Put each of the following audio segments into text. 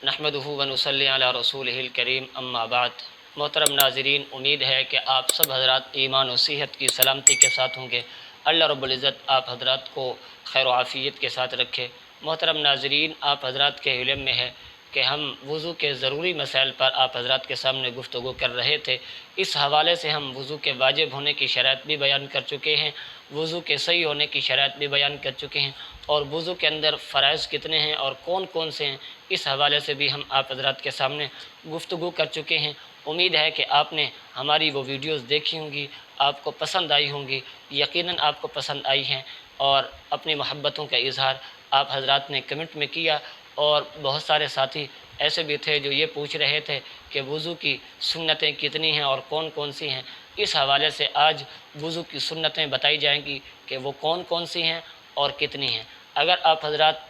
नहमदुहु व नुसल्ली अला रसूलिहिल करीम अम्मा बाद। मोहतरम नाज़रीन, उम्मीद है कि आप सब हज़रात ईमान और सेहत की सलामती के साथ होंगे। अल्लाह रब्बुल इज़्ज़त आप हज़रात को खैर व आफ़ियत के साथ रखे। मोहतरम नाज़रीन, आप हज़रात के इल्म में है कि हम वज़ू के ज़रूरी मसाइल पर आप हज़रात के सामने गुफ्तगू कर रहे थे। इस हवाले से हम वज़ू के वाजिब होने की शराइत भी बयान कर चुके हैं, वज़ू के सही होने की शराइत भी बयान कर चुके हैं, और वज़ू के अंदर फ़राइज़ कितने हैं और कौन कौन से हैं, इस हवाले से भी हम आप हज़रात के सामने गुफ्तगू कर चुके हैं। उम्मीद है कि आपने हमारी वो वीडियोज़ देखी होंगी, आपको पसंद आई होंगी, यकीनन आपको पसंद आई हैं, और अपनी मोहब्बतों का इज़हार आप हज़रात ने कमेंट में किया। और बहुत सारे साथी ऐसे भी थे जो ये पूछ रहे थे कि वज़ू की सुन्नतें कितनी हैं और कौन कौन सी हैं। इस हवाले से आज वज़ू की सुन्नतें बताई जाएंगी कि वो कौन कौन सी हैं और कितनी हैं। अगर आप हज़रात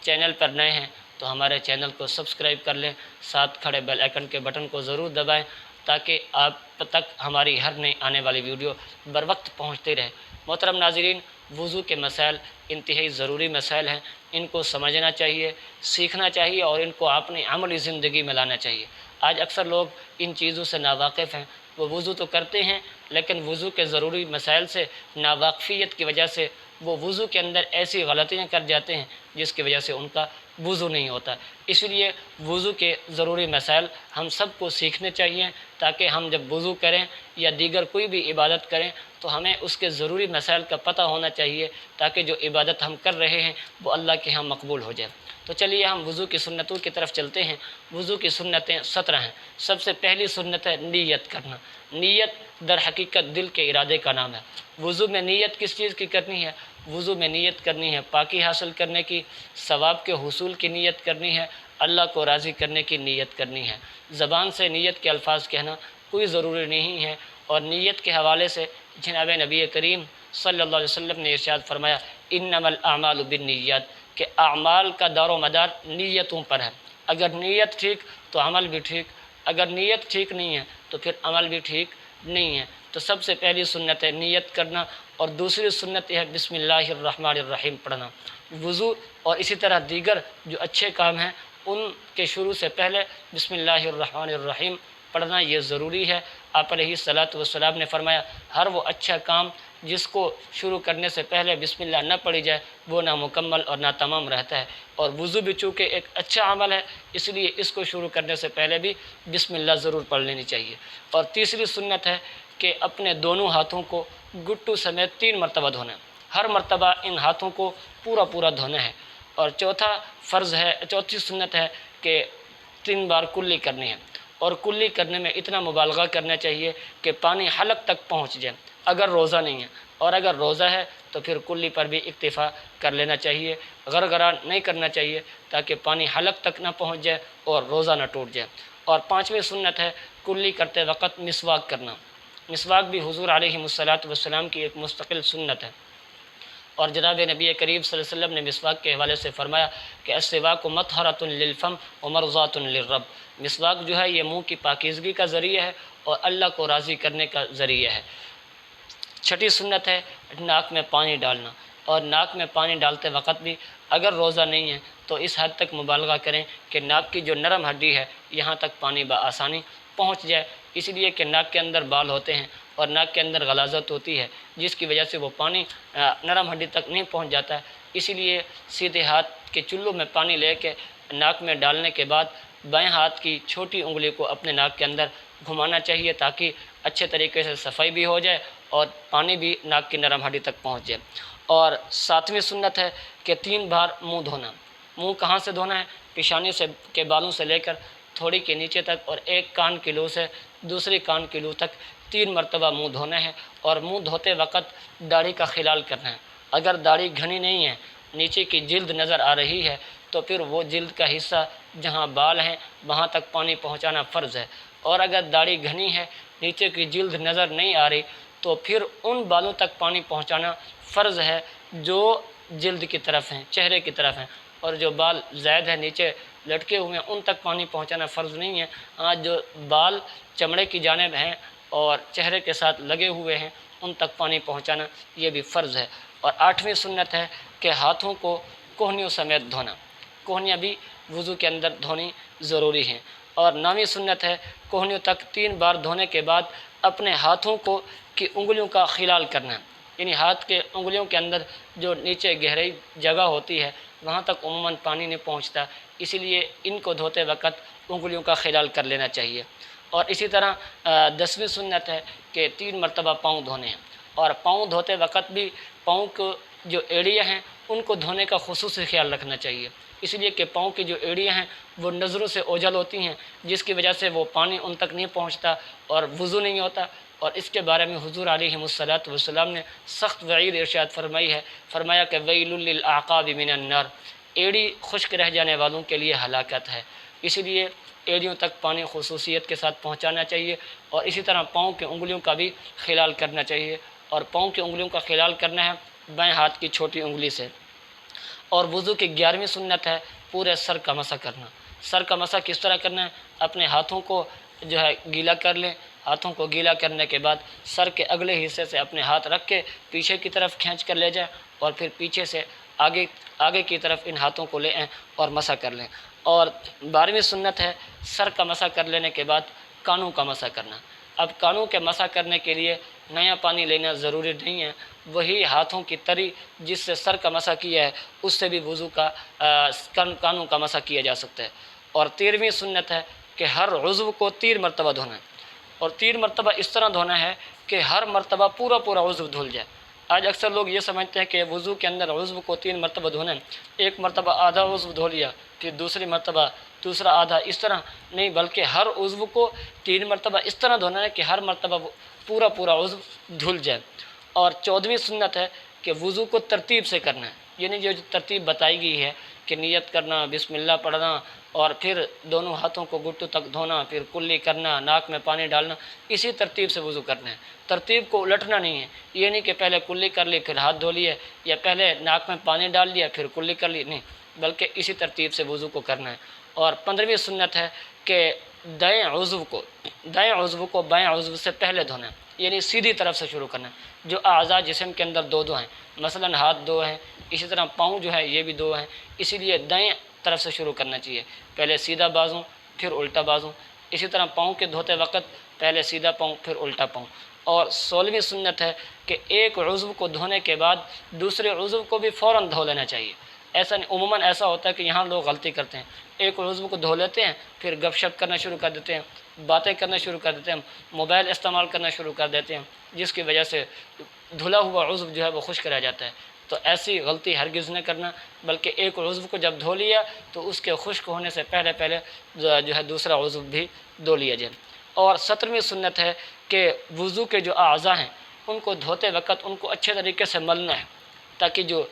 चैनल पर नए हैं तो हमारे चैनल को सब्सक्राइब कर लें, साथ खड़े बेल आइकन के बटन को ज़रूर दबाएं ताकि आप तक हमारी हर नई आने वाली वीडियो बर वक्त पहुँचती रहे। मोहतरम नाज़रीन, वज़ू के मसाइल इंतहाई ज़रूरी मसाइल हैं, इनको समझना चाहिए, सीखना चाहिए और इनको अपनी अमली ज़िंदगी में लाना चाहिए। आज अक्सर लोग इन चीज़ों से नावाकिफ़ हैं, वो वज़ू तो करते हैं लेकिन वज़ू के ज़रूरी मसाइल से नावाक़फ़ियत की वजह से वो वज़ू के अंदर ऐसी गलतियाँ कर जाते हैं जिसकी वजह से उनका वज़ू नहीं होता। इसलिए वज़ू के ज़रूरी मसाइल हम सबको सीखने चाहिए ताकि हम जब वज़ू करें या दीगर कोई भी इबादत करें तो हमें उसके ज़रूरी मसाइल का पता होना चाहिए ताकि जो इबादत हम कर रहे हैं वो अल्लाह के यहाँ मकबूल हो जाए। तो चलिए हम वज़ू की सुन्नतों की तरफ चलते हैं। वज़ू की सुन्नतें 17 हैं। सबसे पहली सुन्नत है नीयत करना। नीयत दर हकीकत दिल के इरादे का नाम है। वज़ू में नीयत किस चीज़ की करनी है? वज़ू में नीयत करनी है पाकी हासिल करने की, सवाब के हुसूल की नीयत करनी है, अल्लाह को राज़ी करने की नीयत करनी है। ज़बान से नीयत के अल्फाज कहना कोई ज़रूरी नहीं है। और नीयत के हवाले से जनाब नबी करीम सल्लल्लाहु अलैहि वसल्लम ने इरशाद फरमाया, इन्नमल अमालु बिन्निय्यात, कि अमाल का दारो मदार नीयतों पर है। अगर नीयत ठीक तो अमल भी ठीक, अगर नीयत ठीक नहीं है तो फिर अमल भी ठीक नहीं है। तो सबसे पहली सुन्नत है नीयत करना, और दूसरी सुन्नत है बिस्मिल्लाहिर्रहमानिर्रहीम पढ़ना। वज़ू और इसी तरह दीगर जो अच्छे काम हैं उनके शुरू से पहले बिस्मिल्लाहिर्रहमानिर्रहीम पढ़ना ये ज़रूरी है। आप अलैहिस्सलातु वस्सलाम ने फरमाया, हर वो अच्छा काम जिसको शुरू करने से पहले बिस्मिल्लाह न पढ़ी जाए वो ना मुकम्मल और ना तमाम रहता है। और वज़ू भी चूँकि एक अच्छा अमल है इसलिए इसको शुरू करने से पहले भी बिस्मिल्लाह ज़रूर पढ़ लेनी चाहिए। और तीसरी सुन्नत है कि अपने दोनों हाथों को घुट्टू समेत 3 मरतबा धोना है। हर मरतबा इन हाथों को पूरा पूरा धोना है। और चौथी सुन्नत है कि 3 बार कुल्ली करनी है। और कुल्ली करने में इतना मुबालगा करना चाहिए कि पानी हलक तक पहुँच जाए अगर रोज़ा नहीं है, और अगर रोज़ा है तो फिर कुल्ली पर भी इक्तिफ़ा कर लेना चाहिए, गरगरा नहीं करना चाहिए ताकि पानी हलक तक ना पहुँच जाए और रोज़ा ना टूट जाए। और 5वीं सुन्नत है कुल्ली करते वक्त मिसवाक करना। मिसवाक भी हुज़ूर अलैहिस्सलातु वस्सलाम की एक मुस्तकिल सुन्नत है। और जनाब नबी करीम सल्लल्लाहु अलैहि वसल्लम ने मिसवाक के हवाले से फ़रमाया कि अस्सिवाकु मत्हरतुन लिलफ़म व मरज़ातुन लिर्रब। मिसवाक जो है ये मुँह की पाकीज़गी का ज़रिया है और अल्लाह को राज़ी करने का ज़रिया है। 6ठी सुन्नत है नाक में पानी डालना। और नाक में पानी डालते वक्त भी अगर रोज़ा नहीं है तो इस हद तक मुबालगा करें कि नाक की जो नरम हड्डी है यहाँ तक पानी बआसानी पहुँच जाए। इसलिए कि नाक के अंदर बाल होते हैं और नाक के अंदर गलाज़त होती है जिसकी वजह से वो पानी नरम हड्डी तक नहीं पहुँच जाता है। इसीलिए सीधे हाथ के चुल्लू में पानी लेके नाक में डालने के बाद बाएं हाथ की छोटी उंगली को अपने नाक के अंदर घुमाना चाहिए ताकि अच्छे तरीके से सफाई भी हो जाए और पानी भी नाक की नरम हड्डी तक पहुँच जाए। और 7वीं सुन्नत है कि 3 बार मुँह धोना। मुँह कहाँ से धोना है? पेशानी से के बालों से लेकर थोड़ी के नीचे तक और एक कान की लू से दूसरी कान की लू तक 3 मरतबा मुँह धोना है। और मुँह धोते वक्त दाढ़ी का ख्याल करना है। अगर दाढ़ी घनी नहीं है, नीचे की जिल्द नज़र आ रही है तो फिर वो जिल्द का हिस्सा जहाँ बाल हैं वहाँ तक पानी पहुँचाना फ़र्ज़ है। और अगर दाढ़ी घनी है, नीचे की जिल्द नज़र नहीं आ रही तो फिर उन बालों तक पानी पहुँचाना फ़र्ज़ है जो जिल्द की तरफ हैं, चेहरे की तरफ हैं। और जो बाल ज़ायद है नीचे लटके हुए हैं उन तक पानी पहुँचाना फ़र्ज़ नहीं है। हाँ, जो बाल चमड़े की जानिब हैं और चेहरे के साथ लगे हुए हैं उन तक पानी पहुँचाना ये भी फ़र्ज़ है। और 8वीं सुन्नत है कि हाथों को कोहनियों समेत धोना। कोहनियाँ भी वज़ू के अंदर धोनी ضروری ہیں۔ اور نامی سنت ہے کوہنیوں تک 3 بار دھونے کے بعد اپنے ہاتھوں کی انگلیوں کا خلال کرنا، یعنی ہاتھ کے انگلیوں کے اندر جو نیچے گہرائی جگہ ہوتی ہے وہاں تک عموماً پانی نہیں پہنچتا، اسی لیے ان کو دھوتے وقت انگلیوں کا خلال کر لینا چاہیے۔ اور اسی طرح 10ویں سنت ہے کہ 3 مرتبہ پاؤں دھونے ہیں، اور پاؤں دھوتے وقت بھی پاؤں کو جو ایڑیاں ہیں ان کو دھونے کا خصوصی خیال رکھنا چاہیے، اس لیے کہ پاؤں کی جو ایڑیاں ہیں وہ نظروں سے اوجھل ہوتی ہیں، جس کی وجہ سے وہ پانی ان تک نہیں پہنچتا اور وضو نہیں ہوتا۔ اور اس کے بارے میں حضور علیہ الصلاۃ والسلام نے سخت وعید ارشاد فرمائی ہے، فرمایا کہ ویل للأعقاب من النار، ایڑی خشک رہ جانے والوں کے لیے ہلاکت ہے، اسی لیے ایڑیوں تک پانی خصوصیت کے ساتھ پہنچانا چاہیے۔ اور اسی طرح پاؤں کے انگلیوں کا بھی خلال کرنا چاہیے، اور پاؤں کی انگلیوں کا خلال کرنا ہے بائیں ہاتھ کی چھوٹی انگلی سے۔ اور وضو کی 11ویں سنت ہے پورے سر کا مسح کرنا۔ سر کا مسح کس طرح کرنا ہے؟ اپنے ہاتھوں کو جو ہے گیلا کر لیں، ہاتھوں کو گیلا کرنے کے بعد سر کے اگلے حصے سے اپنے ہاتھ رکھ کے پیچھے کی طرف کھینچ کر لے جائیں، اور پھر پیچھے سے آگے کی طرف ان ہاتھوں کو لے آئیں اور مسح کر لیں۔ اور 12ویں سنت ہے سر کا مسح کر لینے کے بعد کانوں کا مسح کرنا۔ اب کانوں کے مسح کرنے کے لیے نیا پانی لینا ضروری نہیں ہے، وہی ہاتھوں کی تری جس سے سر کا مسح کیا ہے اس سے بھی وضو کا کانوں کا مسح کیا جا سکتا ہے۔ اور 13ویں سنت ہے کہ ہر عضو کو 3 مرتبہ دھونا ہے، اور 3 مرتبہ اس طرح دھونا ہے کہ ہر مرتبہ پورا عضو دھل جائے۔ آج اکثر لوگ یہ سمجھتے ہیں کہ وضو کے اندر عضو کو 3 مرتبہ دھونا ہے، ایک مرتبہ آدھا عضو دھو لیا پھر دوسری مرتبہ دوسرا آدھا، اس طرح نہیں، بلکہ ہر عضو کو 3 مرتبہ اس طرح دھونا ہے کہ ہر مرتبہ پورا عضو دھل جائے۔ اور 14ویں سنت ہے کہ وضو کو ترتیب سے کرنا ہے، یعنی جو ترتیب بتائی گئی ہے کہ نیت کرنا، بسم اللہ پڑھنا، اور پھر دونوں ہاتھوں کو گھٹوں تک دھونا، پھر کلی کرنا، ناک میں پانی ڈالنا، اسی ترتیب سے وضو کرنا ہے۔ ترتیب کو الٹنا نہیں ہے، یہ نہیں کہ پہلے کلی کر لی پھر ہاتھ دھو لیے، یا پہلے ناک میں پانی ڈال لیا پھر کلی کر لی، نہیں، بلکہ اسی ترتیب سے وضو کو کرنا ہے۔ اور 15ویں سنت ہے کہ دائیں عضو کو بائیں عضو سے پہلے دھونا ہے، یعنی سیدھی طرف سے شروع کرنا ہے۔ جو اعضاء جسم کے اندر دو ہیں، مثلا ہاتھ 2 ہیں، اسی طرح پاؤں جو ہے یہ بھی 2 ہیں، اسی لیے دائیں طرف سے شروع کرنا چاہیے، پہلے سیدھا بازو پھر الٹا بازو۔ اسی طرح پاؤں کے دھوتے وقت پہلے سیدھا پاؤں پھر الٹا پاؤں۔ اور 16ویں سنت ہے کہ ایک عضو کو دھونے کے بعد دوسرے عضو کو بھی فوراً دھو لینا چاہیے۔ ایسا نہیں، عموماً ایسا ہوتا ہے کہ یہاں لوگ غلطی کرتے ہیں، ایک عضو کو دھو لیتے ہیں پھر گپ شپ کرنا شروع کر دیتے ہیں، باتیں کرنا شروع کر دیتے ہیں، موبائل استعمال کرنا شروع کر دیتے ہیں، جس کی وجہ سے دھلا ہوا عضو جو ہے وہ خشک رہ جاتا ہے۔ تو ایسی غلطی ہرگز نہ کرنا، بلکہ ایک عضو کو جب دھو لیا تو اس کے خشک ہونے سے پہلے جو ہے دوسرا عضو بھی دھو لیا جائے۔ اور 17ویں سنت ہے کہ وضو کے جو اعضاء ہیں ان کو دھوتے وقت ان کو اچھے طریقے سے ملنا ہے، تاکہ جو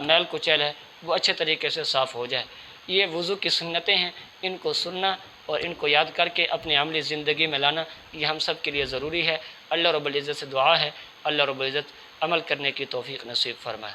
میل کچیل ہے وہ اچھے طریقے سے صاف ہو جائے۔ یہ وضو کی سنتیں ہیں، ان کو سننا اور ان کو یاد کر کے اپنی عملی زندگی میں لانا یہ ہم سب کے لیے ضروری ہے۔ اللہ رب العزت سے دعا ہے اللہ رب العزت عمل کرنے کی توفیق نصیب فرمائے۔